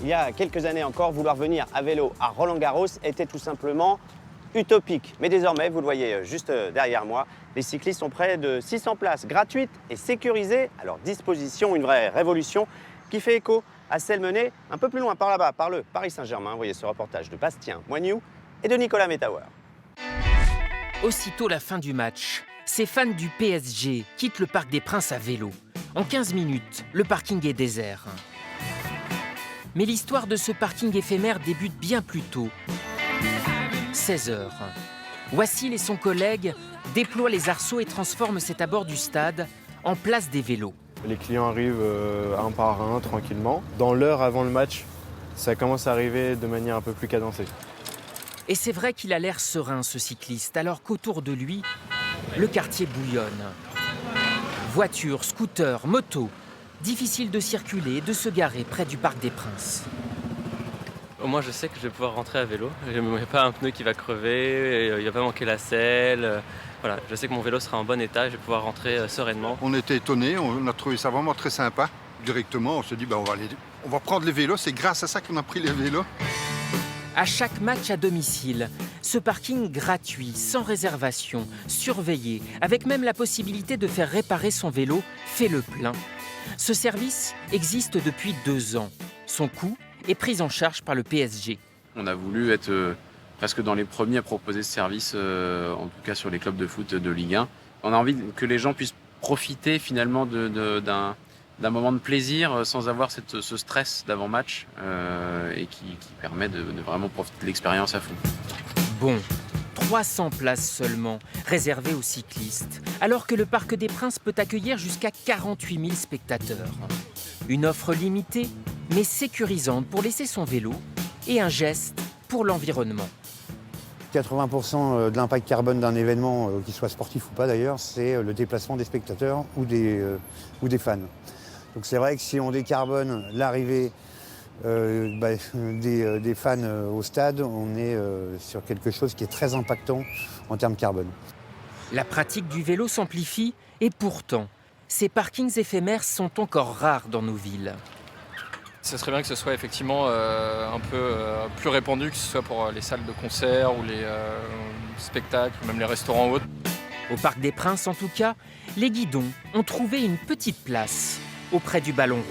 Il y a quelques années encore, vouloir venir à vélo à Roland-Garros était tout simplement utopique. Mais désormais, vous le voyez juste derrière moi, les cyclistes ont près de 600 places gratuites et sécurisées à leur disposition. Une vraie révolution qui fait écho à celle menée un peu plus loin par là-bas, par le Paris Saint-Germain. Vous voyez ce reportage de Bastien Moignoux et de Nicolas Metauer. Aussitôt la fin du match, ces fans du PSG quittent le Parc des Princes à vélo. En 15 minutes, le parking est désert. Mais l'histoire de ce parking éphémère débute bien plus tôt. 16 h. Wassil et son collègue déploient les arceaux et transforment cet abord du stade en place des vélos. Les clients arrivent un par un, tranquillement. Dans l'heure avant le match, ça commence à arriver de manière un peu plus cadencée. Et c'est vrai qu'il a l'air serein, ce cycliste, alors qu'autour de lui, le quartier bouillonne. Voitures, scooters, motos. Difficile de circuler et de se garer près du Parc des Princes. Au moins, je sais que je vais pouvoir rentrer à vélo. Il n'y a pas un pneu qui va crever, il ne va pas manquer la selle. Voilà, je sais que mon vélo sera en bon état et je vais pouvoir rentrer sereinement. On était étonnés, on a trouvé ça vraiment très sympa. Directement, on se dit on va prendre les vélos, c'est grâce à ça qu'on a pris les vélos. À chaque match à domicile, ce parking gratuit, sans réservation, surveillé, avec même la possibilité de faire réparer son vélo, fait le plein. Ce service existe depuis 2 ans. Son coût est pris en charge par le PSG. On a voulu être presque dans les premiers à proposer ce service, en tout cas sur les clubs de foot de Ligue 1. On a envie que les gens puissent profiter finalement d'un moment de plaisir sans avoir ce stress d'avant-match et qui permet de vraiment profiter de l'expérience à fond. Bon, 300 places seulement, réservées aux cyclistes, alors que le Parc des Princes peut accueillir jusqu'à 48 000 spectateurs. Une offre limitée, mais sécurisante pour laisser son vélo et un geste pour l'environnement. 80% de l'impact carbone d'un événement, qu'il soit sportif ou pas d'ailleurs, c'est le déplacement des spectateurs ou des fans. Donc c'est vrai que si on décarbone l'arrivée des fans au stade, on est sur quelque chose qui est très impactant en termes carbone. La pratique du vélo s'amplifie et pourtant, ces parkings éphémères sont encore rares dans nos villes. Ce serait bien que ce soit effectivement un peu plus répandu, que ce soit pour les salles de concert ou les spectacles, même les restaurants ou autres. Au Parc des Princes, en tout cas, les guidons ont trouvé une petite place auprès du ballon rond.